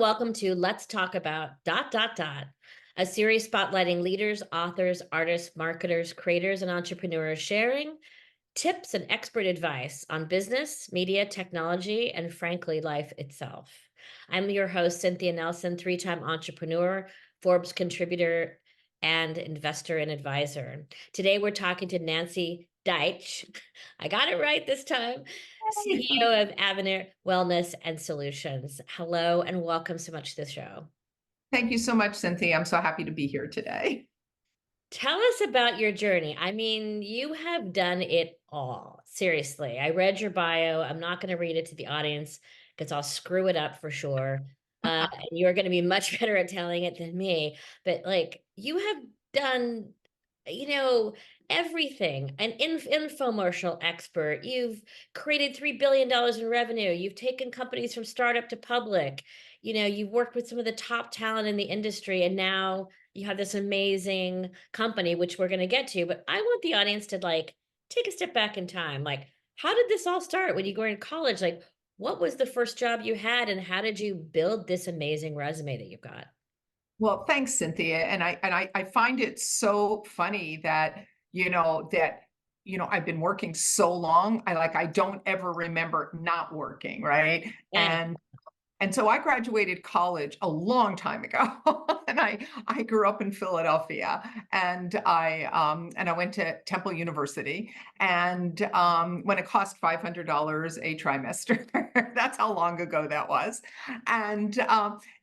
welcome to Let's Talk About a series spotlighting leaders, authors, artists, marketers, creators, and entrepreneurs sharing tips and expert advice on business, media, technology, and frankly, life itself. I'm your host, Cynthia Nelson, three-time entrepreneur, Forbes contributor, and investor and advisor. Today, we're talking to Nancy Duitch. I got it right this time. CEO of Avenir Wellness and Solutions. Hello and welcome so much to the show. Thank you so much, Cynthia. I'm so happy to be here today. Tell us about your journey. I mean, you have done it all. Seriously. I read your bio. I'm not going to read it to the audience because I'll screw it up for sure. And you're going to be much better at telling it than me. But like, you have done, everything. An infomercial expert. You've created $3 billion in revenue. You've taken companies from startup to public. You've worked with some of the top talent in the industry, and now you have this amazing company, which we're going to get to. But I want the audience to take a step back in time. Like, how did this all start when you were in college? Like, what was the first job you had, and how did you build this amazing resume that you've got? Well, thanks, Cynthia. And I find it so funny that, I've been working so long. I don't ever remember not working, right? Yeah. And so I graduated college a long time ago, and I grew up in Philadelphia, and I went to Temple University, and when it cost $500 a trimester, that's how long ago that was, and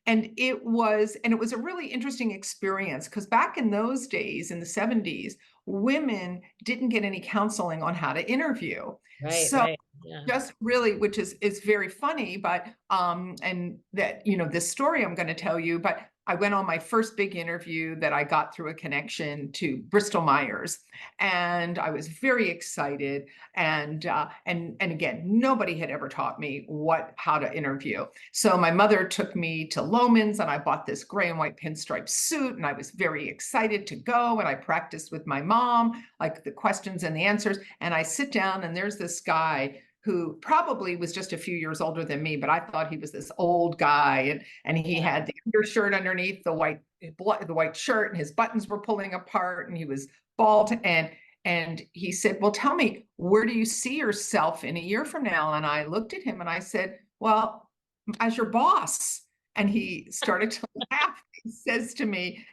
it was a really interesting experience because back in those days, in the 70s, women didn't get any counseling on how to interview. Right, So right. Yeah. just really, which is very funny, but and that, this story I'm going to tell you, but I went on my first big interview that I got through a connection to Bristol Myers, and I was very excited, and again, nobody had ever taught me how to interview. So my mother took me to Loehmann's, and I bought this gray and white pinstripe suit, and I was very excited to go, and I practiced with my mom, like the questions and the answers, and I sit down, and there's this guy who probably was just a few years older than me, but I thought he was this old guy, and he had the undershirt underneath the white shirt, and his buttons were pulling apart, and he was bald, and he said, "Well, tell me, where do you see yourself in a year from now?" And I looked at him and I said, "Well, as your boss." And he started to laugh. He says to me,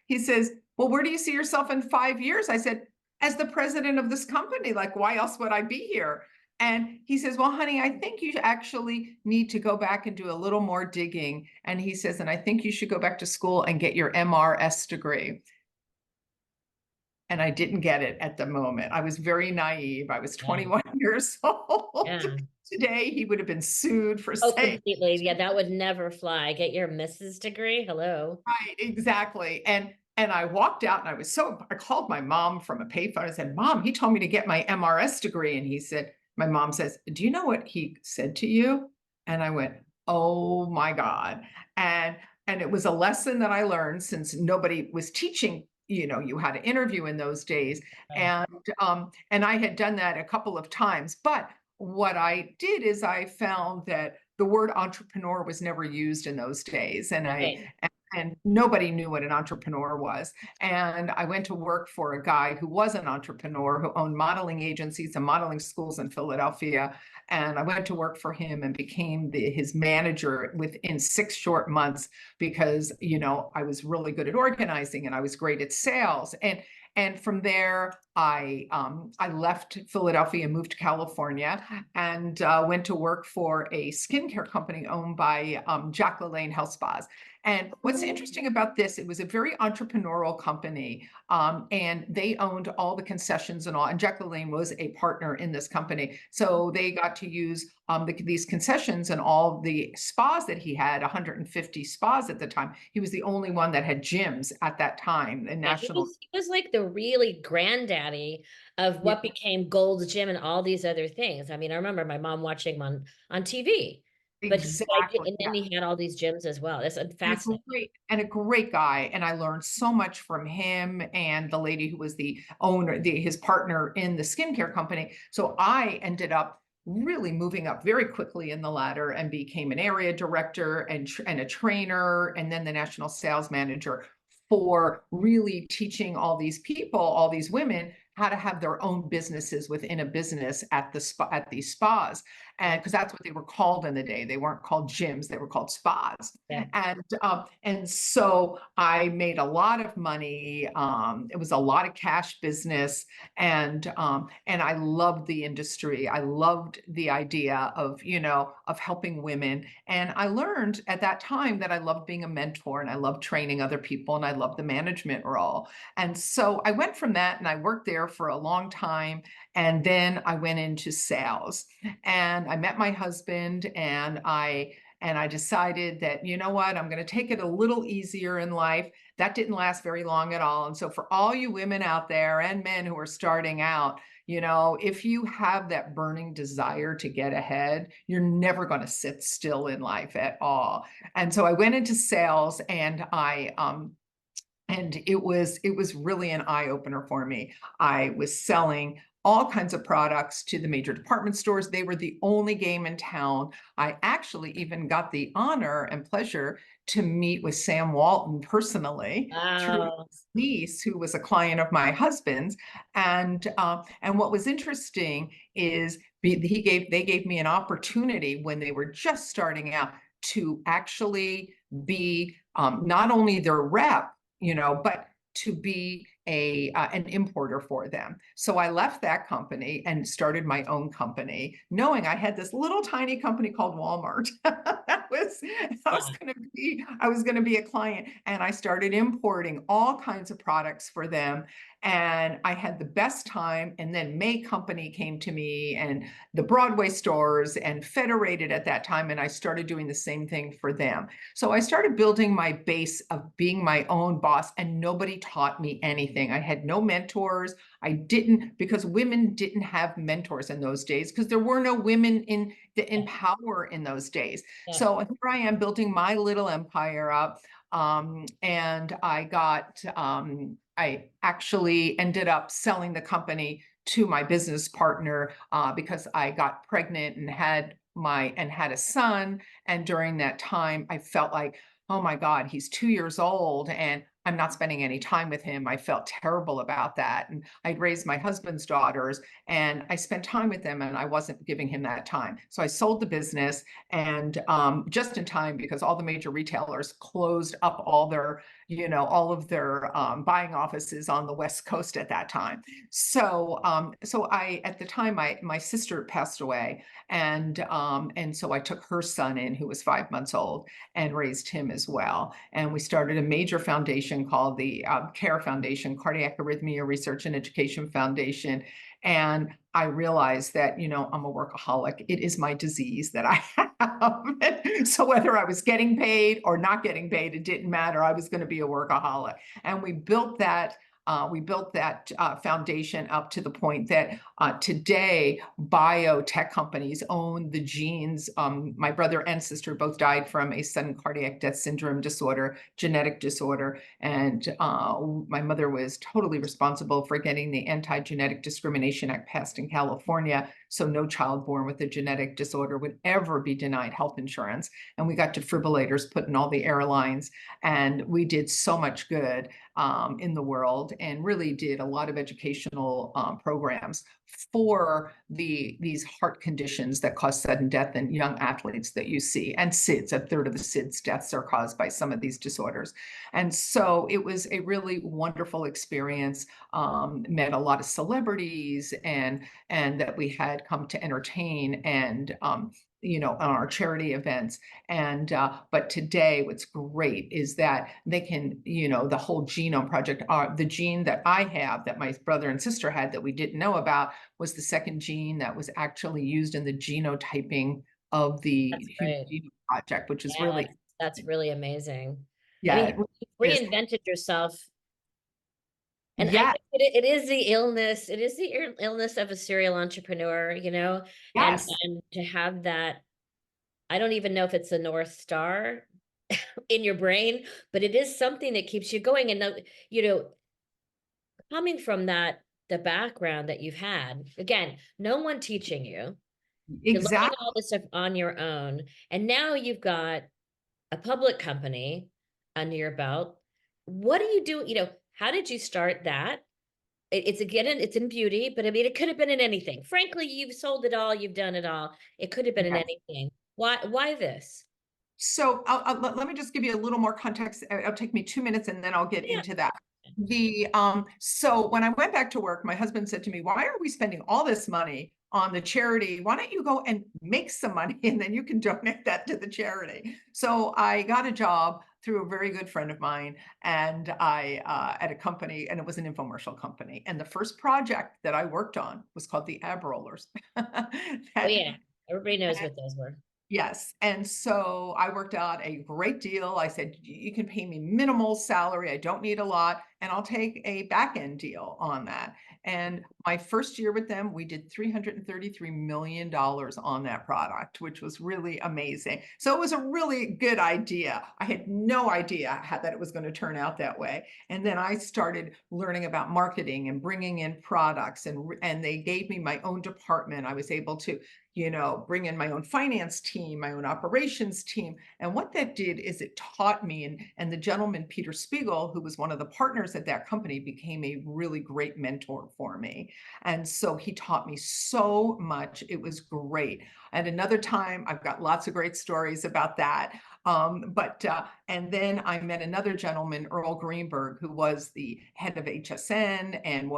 "Well, where do you see yourself in 5 years?" I said, "As the president of this company. Like, why else would I be here?" And he says, "Well, honey, I think you actually need to go back and do a little more digging." And he says, "And I think you should go back to school and get your MRS degree." And I didn't get it at the moment. I was very naive. I was Yeah. 21 years old. Yeah. Today, he would have been sued for Oh, saying. completely. Yeah, that would never fly. Get your Mrs. degree. Hello. Right, exactly. And I walked out, and I called my mom from a payphone. I said, "Mom, he told me to get my MRS degree." And my mom says, "Do you know what he said to you?" And I went, "Oh my God." And it was a lesson that I learned, since nobody was teaching, you how to interview in those days. Right. And I had done that a couple of times. But what I did is I found that the word entrepreneur was never used in those days. Right. And nobody knew what an entrepreneur was. And I went to work for a guy who was an entrepreneur, who owned modeling agencies and modeling schools in Philadelphia. And I went to work for him and became his manager within 6 short months, because, I was really good at organizing, and I was great at sales. And from there, I left Philadelphia and moved to California, and went to work for a skincare company owned by Jack LaLanne Health Spas. And what's interesting about this, it was a very entrepreneurial company, and they owned all the concessions and all. And Jack LaLanne was a partner in this company, so they got to use these concessions and all the spas that he had. 150 spas at the time. He was the only one that had gyms at that time. The Yeah, he national. was, he was like the really granddaddy of Yeah, what became Gold's Gym and all these other things. I mean, I remember my mom watching him on TV, but exactly. and then he had all these gyms as well. That's And fascinating. a great guy. And I learned so much from him and the lady who was the owner, his partner in the skincare company. So I ended up really moving up very quickly in the ladder and became an area director and a trainer and then the national sales manager for really teaching all these people, all these women, how to have their own businesses within a business at the spa, at these spas. And because that's what they were called in the day. They weren't called gyms, they were called spas. Yeah. And so I made a lot of money. It was a lot of cash business, and I loved the industry. I loved the idea of, of helping women. And I learned at that time that I loved being a mentor and I loved training other people and I loved the management role. And so I went from that and I worked there for a long time. And then I went into sales and I met my husband and I decided that, you know what, I'm going to take it a little easier in life. That didn't last very long at all. And so for all you women out there and men who are starting out, if you have that burning desire to get ahead, you're never going to sit still in life at all. And so I went into sales and it was really an eye opener for me. I was selling all kinds of products to the major department stores. They were the only game in town. I actually even got the honor and pleasure to meet with Sam Walton personally through Wow. his niece, who was a client of my husband's. And what was interesting is they gave me an opportunity when they were just starting out to actually be not only their rep, but to be an importer for them. So I left that company and started my own company, knowing I had this little tiny company called Walmart. That was Yeah. I was going to be a client, and I started importing all kinds of products for them. And I had the best time. And then May Company came to me, and the Broadway stores, and Federated at that time, and I started doing the same thing for them. So I started building my base of being my own boss, and nobody taught me anything. I had no mentors. I didn't, because women didn't have mentors in those days, because there were no women in power in those days. Yeah. So here I am building my little empire up. And I actually ended up selling the company to my business partner because I got pregnant and had a son. And during that time, I felt like, oh my God, he's 2 years old and I'm not spending any time with him. I felt terrible about that. And I'd raised my husband's daughters and I spent time with them and I wasn't giving him that time. So I sold the business and just in time because all the major retailers closed up all of their buying offices on the West Coast at that time. At the time, my sister passed away, and so I took her son in, who was 5 months old, and raised him as well. And we started a major foundation called the CARE Foundation, Cardiac Arrhythmia Research and Education Foundation. And I realized that, I'm a workaholic. It is my disease that I have. So whether I was getting paid or not getting paid, it didn't matter. I was going to be a workaholic. And we built that foundation up to the point that today biotech companies own the genes. My brother and sister both died from a sudden cardiac death syndrome disorder, genetic disorder. And my mother was totally responsible for getting the Anti-Genetic Discrimination Act passed in California. So no child born with a genetic disorder would ever be denied health insurance. And we got defibrillators put in all the airlines. And we did so much good in the world and really did a lot of educational programs for these heart conditions that cause sudden death in young athletes that you see, and SIDS. A third of the SIDS deaths are caused by some of these disorders. And so it was a really wonderful experience. Met a lot of celebrities and that we had come to entertain and on our charity events. And but today what's great is that they can, the whole genome project, the gene that I have that my brother and sister had that we didn't know about was the second gene that was actually used in the genotyping of the That's Human great. Genome Project, which is Yeah, really, that's really amazing. I yeah, mean, it really you is. reinvented yourself. And I Yeah, think it is the illness, it is the illness of a serial entrepreneur, yes. and to have that, I don't even know if it's a North Star in your brain, but it is something that keeps you going. And, you know, coming from the background that you've had, again, no one teaching you, You're learning Exactly. all this stuff on your own, and now you've got a public company under your belt. What do you do? How did you start that? It's again, it's in beauty, but I mean, it could have been in anything. Frankly, you've sold it all, you've done it all. It could have been in anything. Why this? So let me just give you a little more context. It'll take me 2 minutes and then I'll get Yeah. into that. So when I went back to work, my husband said to me, "Why are we spending all this money on the charity? Why don't you go and make some money and then you can donate that to the charity?" So I got a job through a very good friend of mine, and I at a company, and it was an infomercial company. And the first project that I worked on was called the ab rollers. Oh that, yeah. Everybody knows what those were. Yes. And so I worked out a great deal. I said, "You can pay me minimal salary. I don't need a lot, and I'll take a back end deal on that." And my first year with them, we did $333 million on that product, which was really amazing. So it was a really good idea. I had no idea how that it was going to turn out that way. And then I started learning about marketing and bringing in products, and they gave me my own department. I was able to bring in my own finance team, my own operations team. And what that did is it taught me, and the gentleman, Peter Spiegel, who was one of the partners at that company, became a really great mentor for me. And so he taught me so much. It was great. At another time, I've got lots of great stories about that. And then I met another gentleman, Earl Greenberg, who was the head of HSN and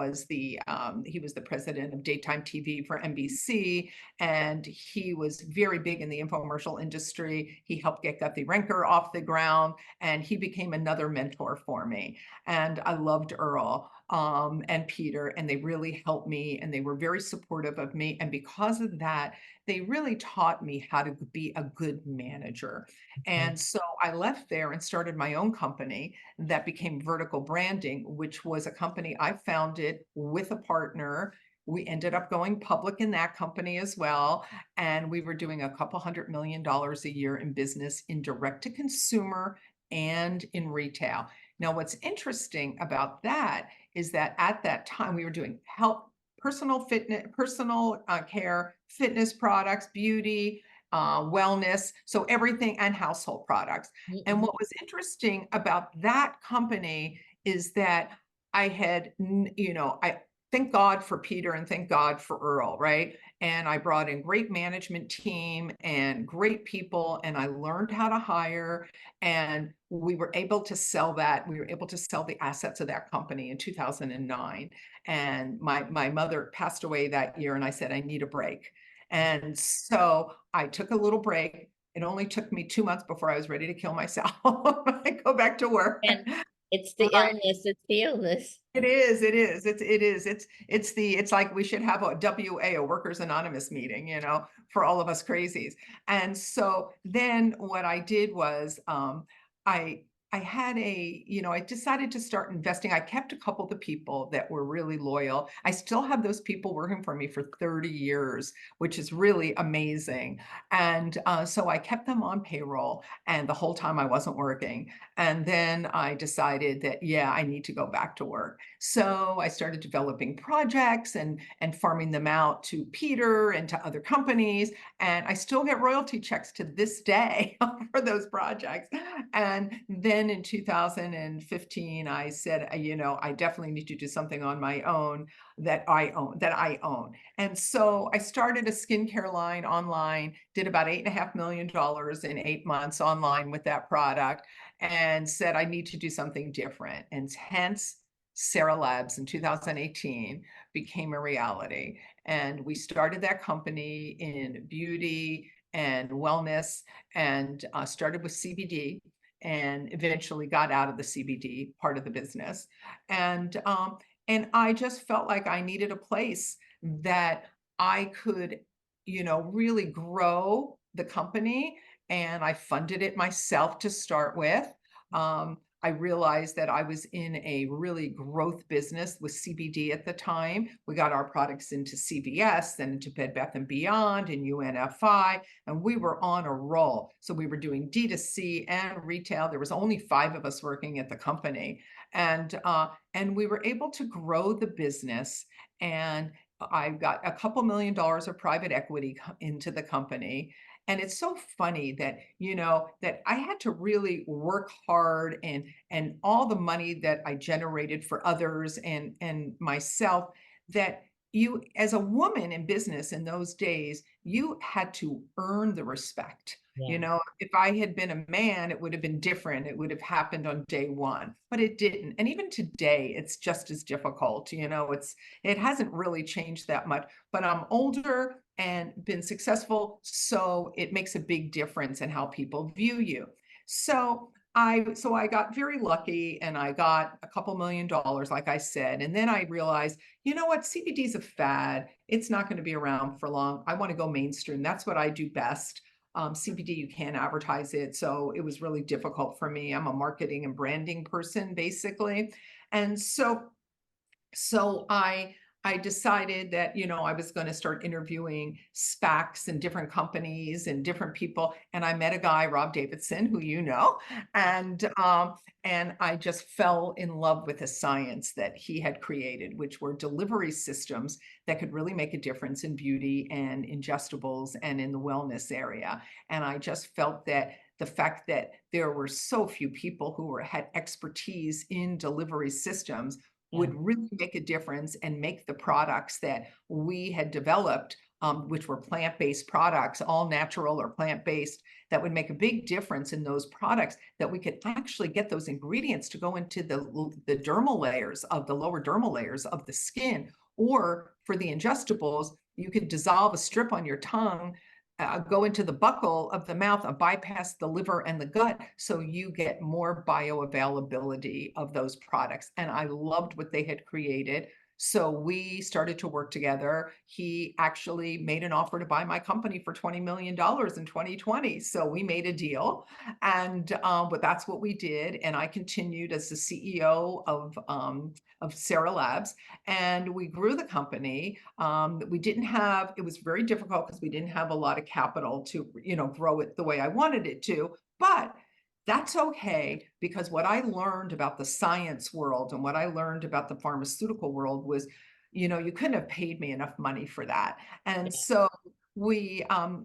he was the president of daytime TV for NBC, and he was very big in the infomercial industry. He helped get Guthrie Renker off the ground, and he became another mentor for me. And I loved Earl and Peter, and they really helped me, and they were very supportive of me. And because of that, they really taught me how to be a good manager. Okay. And so I left there and started my own company that became Vertical Branding, which was a company I founded with a partner. We ended up going public in that company as well. And we were doing a couple $100 million a year in business in direct to consumer and in retail. Now, what's interesting about that is that at that time we were doing health, personal fitness, personal care, fitness products, beauty, wellness, so everything, and household products. And Mm-hmm. what was interesting about that company is that I thank God for Peter and thank God for Earl, right? And I brought in great management team and great people, and I learned how to hire, and we were able to sell that. We were able to sell the assets of that company in 2009. And my mother passed away that year, and I said, "I need a break." And so I took a little break. It only took me 2 months before I was ready to kill myself. I go back to work. And it's the Right. illness, it's the illness. It is, it is, it is, it's like we should have a WA, a Workers Anonymous meeting, for all of us crazies. And so then what I did was, I I had I decided to start investing. I kept a couple of the people that were really loyal. I still have those people working for me for 30 years, which is really amazing. And so I kept them on payroll, and the whole time I wasn't working. And then I decided that, yeah, I need to go back to work. So I started developing projects and farming them out to Peter and to other companies. And I still get royalty checks to this day for those projects. And then in 2015, I said, I definitely need to do something on my own that I own. And so I started a skincare line online, did about $8.5 million in 8 months online with that product, and said, I need to do something different. And hence, Sarah Labs in 2018 became a reality. And we started that company in beauty and wellness, and started with CBD, and eventually got out of the CBD part of the business. And I just felt like I needed a place that I could, really grow the company. And I funded it myself to start with. I realized that I was in a really growth business with CBD at the time. We got our products into CVS, then into Bed Bath & Beyond and UNFI, and we were on a roll. So we were doing D2C and retail. There was only 5 of us working at the company. And we were able to grow the business, and I got a couple $1 million of private equity into the company. And it's so funny that, that I had to really work hard, and all the money that I generated for others and myself, that you, as a woman in business in those days, you had to earn the respect. Yeah. If I had been a man, it would have been different. It would have happened on day one, but it didn't. And even today, it's just as difficult. It hasn't really changed that much, but I'm older and been successful, so it makes a big difference in how people view you. So I got very lucky, and I got a couple $1 million, like I said. And then I realized, you know what, CBD is a fad. It's not going to be around for long. I want to go mainstream. That's what I do best. CBD, you can't advertise it. So it was really difficult for me. I'm a marketing and branding person, basically. And so I decided that, I was going to start interviewing SPACs and different companies and different people. And I met a guy, Rob Davidson, who and I just fell in love with the science that he had created, which were delivery systems that could really make a difference in beauty and ingestibles and in the wellness area. And I just felt that the fact that there were so few people who had expertise in delivery systems Yeah. would really make a difference and make the products that we had developed, which were plant-based products, all natural or plant-based, that would make a big difference in those products, that we could actually get those ingredients to go into the dermal layers of the lower dermal layers of the skin. Or for the ingestibles, you could dissolve a strip on your tongue, go into the buccal of the mouth, bypass the liver and the gut, so you get more bioavailability of those products. And I loved what they had created. So we started to work together. He actually made an offer to buy my company for $20 million in 2020. So we made a deal, but that's what we did. And I continued as the CEO of Sarah Labs, and we grew the company. It was very difficult because we didn't have a lot of capital to, grow it the way I wanted it to, but that's okay, because what I learned about the science world and what I learned about the pharmaceutical world was, you couldn't have paid me enough money for that. And Yeah.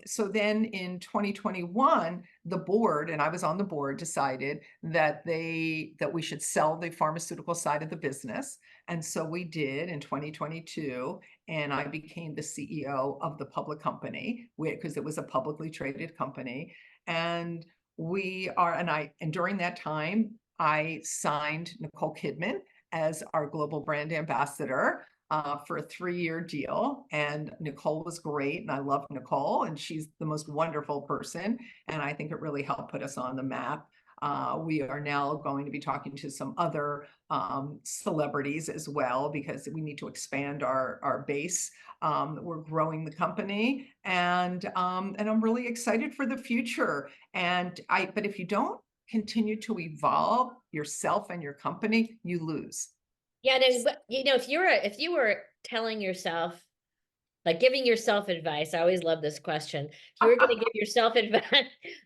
so then in 2021, the board, and I was on the board, decided that we should sell the pharmaceutical side of the business. And so we did in 2022, and I became the CEO of the public company, because it was a publicly traded company. And during that time, I signed Nicole Kidman as our global brand ambassador for a 3-year deal. And Nicole was great, and I love Nicole, and she's the most wonderful person. And I think it really helped put us on the map. We are now going to be talking to some other celebrities as well, because we need to expand our base. We're growing the company, and I'm really excited for the future. But if you don't continue to evolve yourself and your company, you lose. Yeah, no, but if you were telling yourself, like giving yourself advice, I always love this question. If you were going to give yourself advice,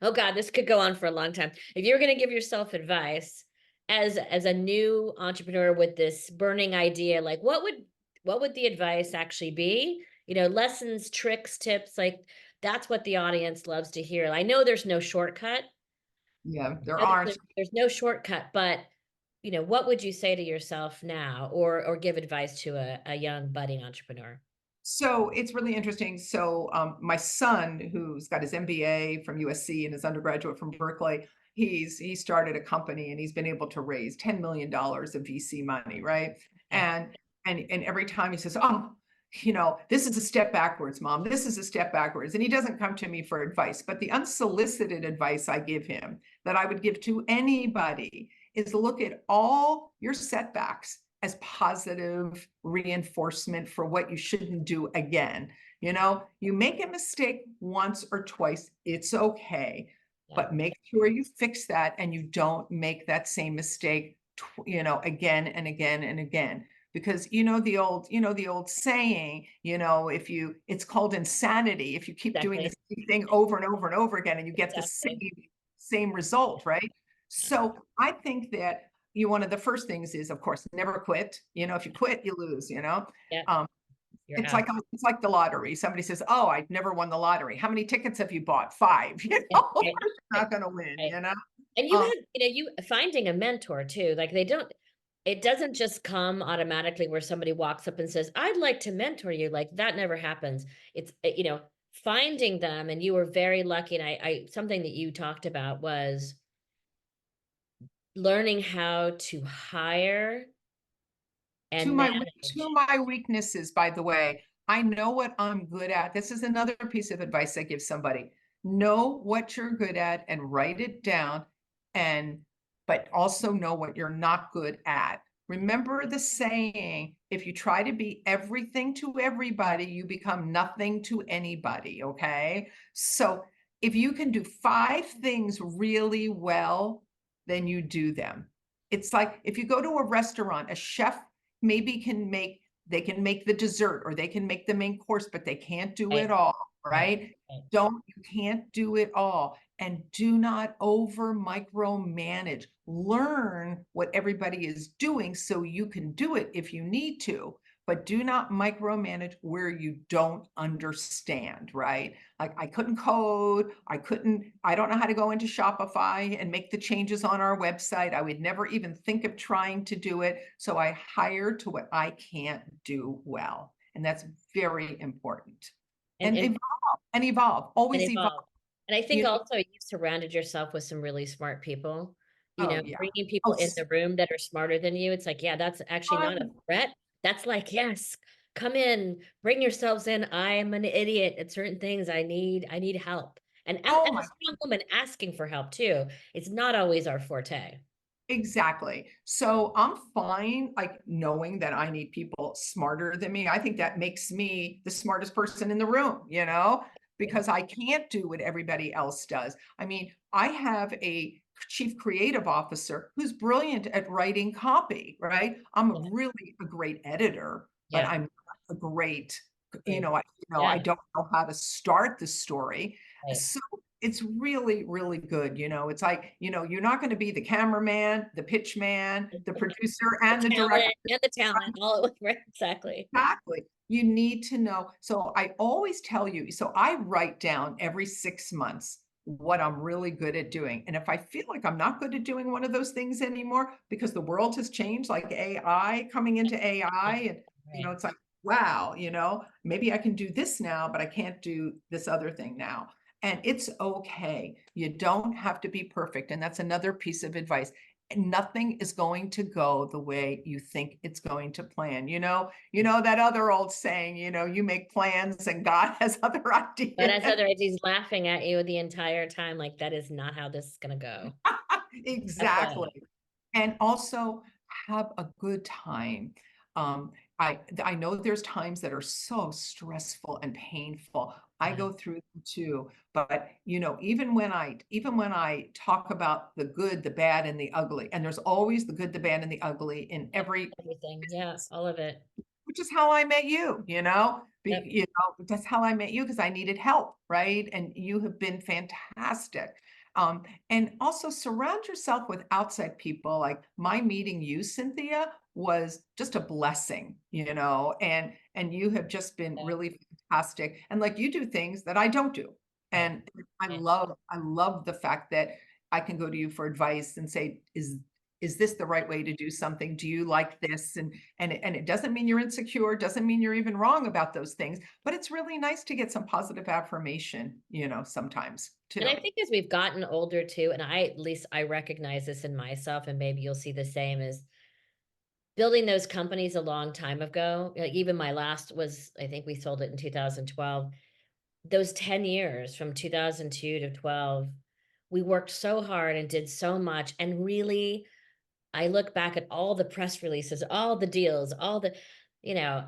oh God, this could go on for a long time. If you were going to give yourself advice as a new entrepreneur with this burning idea, like what would the advice actually be? Lessons, tricks, tips, like that's what the audience loves to hear. I know there's no shortcut. Yeah, there I know aren't. there's no shortcut, but what would you say to yourself now, or give advice to a young budding entrepreneur? So it's really interesting. So my son, who's got his MBA from USC and his undergraduate from Berkeley, he started a company, and he's been able to raise $10 million of VC money, right? Yeah. And every time he says, "Oh, this is a step backwards, Mom. This is a step backwards," and he doesn't come to me for advice. But the unsolicited advice I give him, that I would give to anybody, is look at all your setbacks as positive reinforcement for what you shouldn't do again. You make a mistake once or twice, it's okay, Yeah. but make sure you fix that, and you don't make that same mistake, again and again and again. Because the old saying, it's called insanity if you keep doing the Exactly. same thing over and over and over again, and you get the Exactly. same result, right? Yeah. So I think that one of the first things is, of course, never quit. If you quit, you lose. Yeah. you're It's out. like it's like the lottery. Somebody says, "Oh, I've never won the lottery. How many tickets have you bought?" 5. Right, Of course right, you're right, not gonna win, right. you know? And you Um, had, you finding a mentor too, like they don't, it doesn't just come automatically where somebody walks up and says, I'd like to mentor you. Like that never happens. It's, finding them, and you were very lucky. And something that you talked about was learning how to hire and to manage. my weaknesses, by the way, I know what I'm good at. This is another piece of advice I give somebody. Know what you're good at and write it down, and but also know what you're not good at. Remember the saying, if you try to be everything to everybody, you become nothing to anybody, okay? So if you can do 5 things really well, then you do them. It's like if you go to a restaurant, a chef maybe they can make the dessert or they can make the main course, but they can't do Right, it all, right, right? right. You can't do it all. And do not over micromanage. Learn what everybody is doing so you can do it if you need to, but do not micromanage where you don't understand, right? Like I couldn't code, I don't know how to go into Shopify and make the changes on our website. I would never even think of trying to do it. So I hire to what I can't do well. And that's very important. And, And and, evolve, and always evolve. evolve. And I think You know, also you surrounded yourself with some really smart people, oh yeah. bringing Oh, people in the room that are smarter than you. It's like, yeah, that's actually not a threat. That's like, yes, come in, bring yourselves in. I am an idiot at certain things. I need help. And oh a my strong woman asking for help too. It's not always our forte. Exactly. So I'm fine, like knowing that I need people smarter than me. I think that makes me the smartest person in the room, because I can't do what everybody else does. I mean, I have a chief creative officer who's brilliant at writing copy, right? I'm Yeah, really a great editor, but yeah, I'm not a great, great. I Yeah, don't know how to start the story. right. So it's really, really good. It's like, you're not going to be the cameraman, the pitch man, the producer, The and the director. talent and the talent, all right, exactly. Exactly. You need to know. So I always tell you, so I write down every 6 months what I'm really good at doing. And if I feel like I'm not good at doing one of those things anymore, because the world has changed, like AI, coming into Yeah, AI, and right. it's like, wow, maybe I can do this now, but I can't do this other thing now. And it's okay. You don't have to be perfect. And that's another piece of advice. Nothing is going to go the way you think it's going to plan. That other old saying, you make plans and God has other But as ideas. otherwise, he's laughing at you the entire time, like that is not how this is gonna go. FYI. Exactly. And also have a good time. Um, I know there's times that are so stressful and painful. I Yeah, go through them too. But even when I talk about the good, the bad, and the ugly, and there's always the good, the bad, and the ugly in yep, every everything. Yeah, all of it. which is how I met you, Yep. that's how I met you because I needed help, right? And you have been fantastic. And also surround yourself with outside people. Like my meeting you, Cynthia, was just a blessing, and you have just been Yeah, really fantastic. And like you do things that I don't do. right. And I Right. love, I love the fact that I can go to you for advice and say, is this the right way to do something? Do you like this? And it doesn't mean you're insecure, doesn't mean you're even wrong about those things, but it's really nice to get some positive affirmation, sometimes And too. I think as we've gotten older too, and at least I recognize this in myself, and maybe you'll see the same, is building those companies a long time ago. Like even my last was, I think we sold it in 2012. Those 10 years from 2002 to 12, we worked so hard and did so much. And really, I look back at all the press releases, all the deals, you know,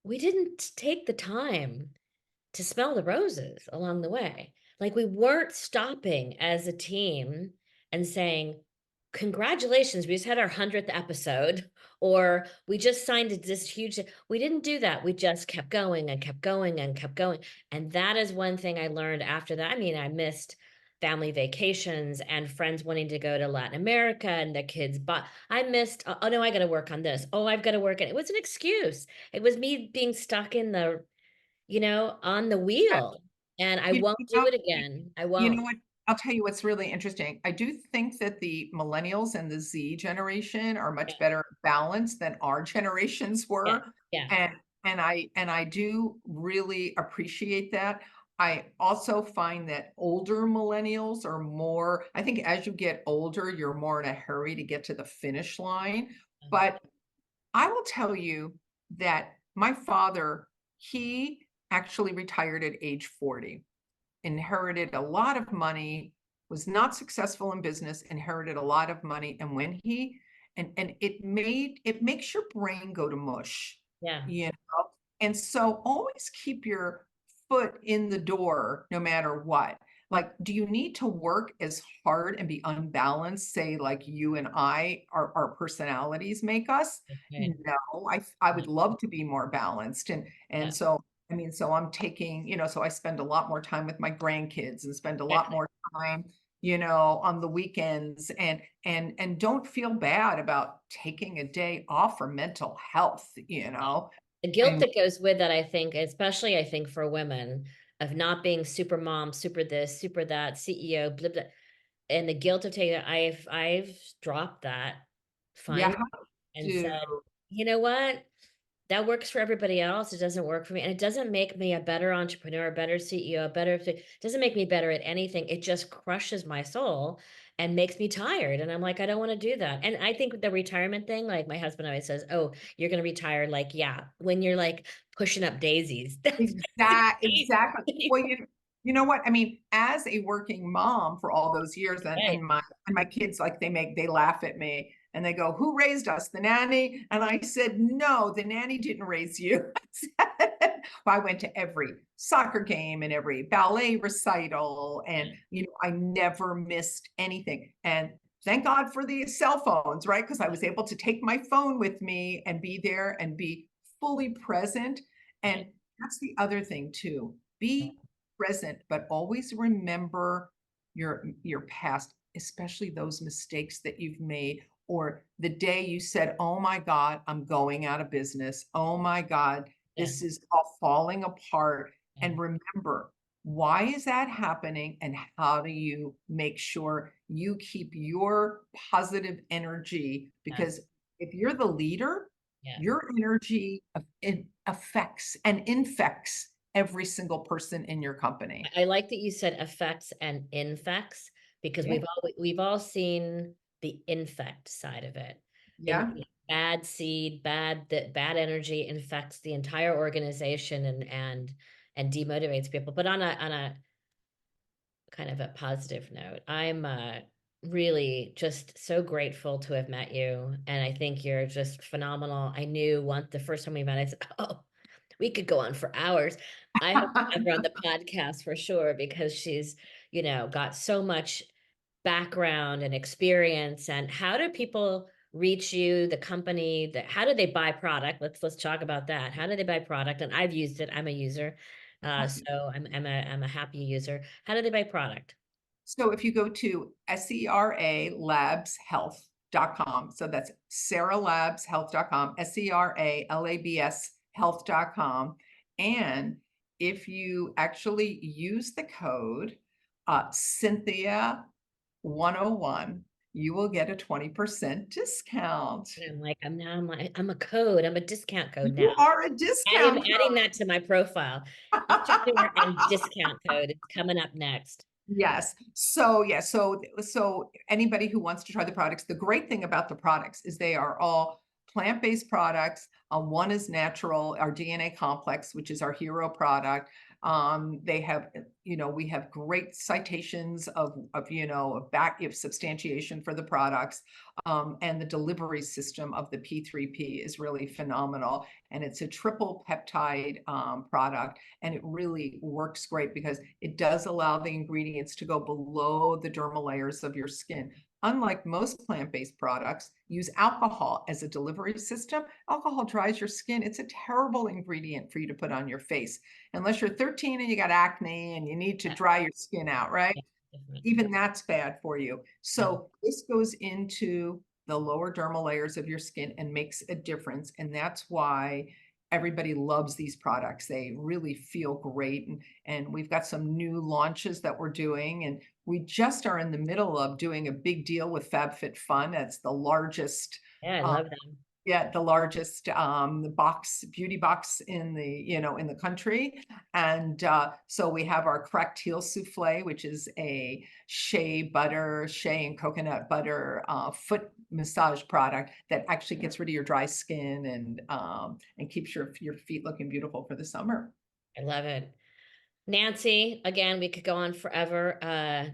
we didn't take the time to smell the roses along the way. Like we weren't stopping as a team and saying, congratulations, we just had our 100th episode, or we just signed this huge. We didn't do that. We just kept going and kept going and kept going. And that is one thing I learned after that. I mean, I missed family vacations and friends wanting to go to Latin America and the kids, but I missed, oh no, I got to work on this. Oh, I've got to work. And it was an excuse. It was me being stuck in the, on the Uh, wheel. And I You won't you do know it again. I you won't. know what? I'll tell you what's really interesting. I do think that the millennials and the Z generation are Yeah. much better balanced than our generations Yeah. were, Yeah. and I do really appreciate that. I also find that older millennials are more, I think as you get older, you're more in a hurry to get to the finish line. But I will tell you that my father, he actually retired at age 40, inherited a lot of money, was not successful in business, inherited a lot of money. And when he and it makes your brain go to mush, Yeah. you know. And so always keep your foot in the door no matter what. Like, do you need to work as hard and be unbalanced, say, like you and I, our personalities make us? Right. No, I Yeah. would love to be more balanced. Yeah. And so I mean, so I'm taking, so I spend a lot more time with my grandkids and spend a lot Exactly. more time, on the weekends and don't feel bad about taking a day off for mental health. The guilt And that goes with that, I think, especially I think for women, of not being super mom, super this, super that, CEO, blah, blah, and the guilt of taking it, I've dropped that you finally have and to. said, you know what? That works for everybody else. It doesn't work for me. And it doesn't make me a better entrepreneur, a better CEO, a better, it doesn't make me better at anything. It just crushes my soul and makes me tired. And I'm like, I don't want to do that. And I think the retirement thing, like my husband always says, oh, you're going to retire. Like, yeah, when you're like pushing up daisies, that's Exactly. Well, you know what? I mean, as a working mom for all those years, and, right. and my kids, like, they laugh at me and they go, "Who raised us? The nanny?" And I said, "No, the nanny didn't raise you." I went to every soccer game and every ballet recital, and I never missed anything. And thank God for the cell phones, right? Because I was able to take my phone with me and be there and be fully present. Right. And that's the other thing too. Be present, but always remember your past, especially those mistakes that you've made, or the day you said, "Oh my God, I'm going out of business. Oh my God, Yeah. this is all falling apart." Yeah. And remember, why is that happening? And how do you make sure you keep your positive energy? Yeah. Because if you're the leader, Yeah. your energy it affects and infects every single person in your company. I like that you said effects and infects because Yeah. we've all seen the infect side of it. Yeah. Bad seed, that bad energy infects the entire organization and demotivates people. But on a kind of a positive note, I'm really just so grateful to have met you, and I think you're just phenomenal. I knew the first time we met, I said, "Oh, we could go on for hours." I hope to have her on the podcast for sure because she's, got so much background and experience. And how do people reach you, the company, how do they buy product? Let's talk about that. How do they buy product? And I've used it. I'm a user. So I'm a happy user. How do they buy product? So if you go to seralabshealth.com, so that's seralabshealth.com, SERALABS health.com. And if you actually use the code Cynthia 101, you will get a 20% discount. And I'm like, I'm a code. I'm a discount code now. You are a I'm discount adding that to my profile. code. Entrepreneur and discount code. It's coming up next. Yes. So yeah, so anybody who wants to try the products, the great thing about the products is they are all plant-based products. One is natural, our DNA complex, which is our hero product. They have, we have great citations of back of substantiation for the products. And the delivery system of the P3P is really phenomenal. And it's a triple peptide product. And it really works great because it does allow the ingredients to go below the dermal layers of your skin. Unlike most plant-based products, use alcohol as a delivery system. Alcohol dries your skin. It's a terrible ingredient for you to put on your face, unless you're 13 and you got acne and you need to Yeah. dry your skin out, right? different. even that's bad for you. So this goes into the lower dermal layers of your skin and makes a difference. And that's why everybody loves these products. They really feel great. And we've got some new launches that we're doing. And we just are in the middle of doing a big deal with FabFitFun. That's the largest Yeah, I um, love them. yeah, the largest beauty box in the country. And so we have our cracked heel souffle, which is a shea and coconut butter foot massage product that actually gets rid of your dry skin and keeps your feet looking beautiful for the summer. I love it. Nancy, again, we could go on forever.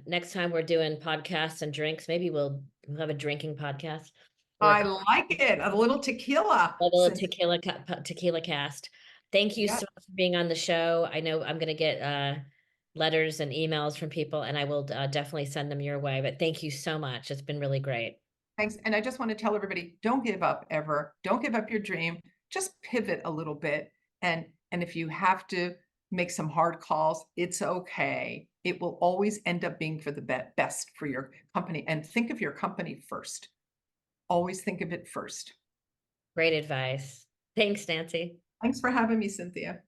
Next time we're doing podcasts and drinks, maybe we'll have a drinking podcast or I like it. A little tequila. a little tequila cast. Thank you Yeah. so much for being on the show. I know I'm going to get letters and emails from people, and I will definitely send them your way. But thank you so much. It's been really great. Thanks. And I just want to tell everybody, don't give up ever. Don't give up your dream. Just pivot a little bit. And if you have to make some hard calls, it's okay. It will always end up being for the best for your company. And think of your company first. Always think of it first. Great advice. Thanks, Nancy. Thanks for having me, Cynthia.